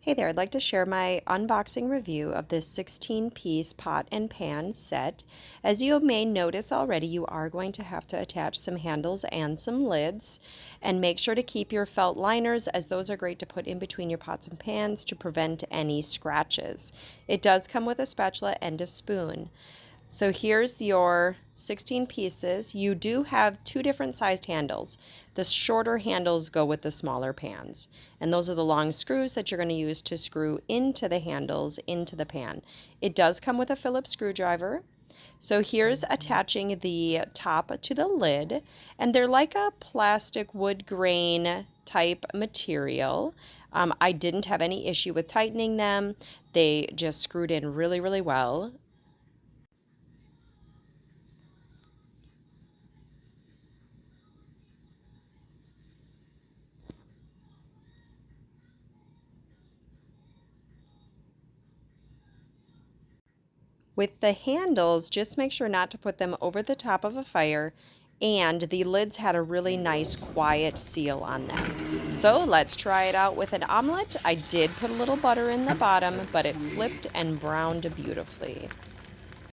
Hey there, I'd like to share my unboxing review of this 16-piece pot and pan set. As you may notice already, you are going to have to attach some handles and some lids, and make sure to keep your felt liners, as those are great to put in between your pots and pans to prevent any scratches. It does come with a spatula and a spoon. So here's your 16 pieces. You do have two different sized handles. The shorter handles go with the smaller pans. And those are the long screws that you're going to use to screw into the handles into the pan. It does come with a Phillips screwdriver. So here's attaching the top to the lid, and they're like a plastic wood grain type material. I didn't have any issue with tightening them. They just screwed in really, really well. With the handles, just make sure not to put them over the top of a fire, and the lids had a really nice quiet seal on them. So let's try it out with an omelet. I did put a little butter in the bottom, but it flipped and browned beautifully.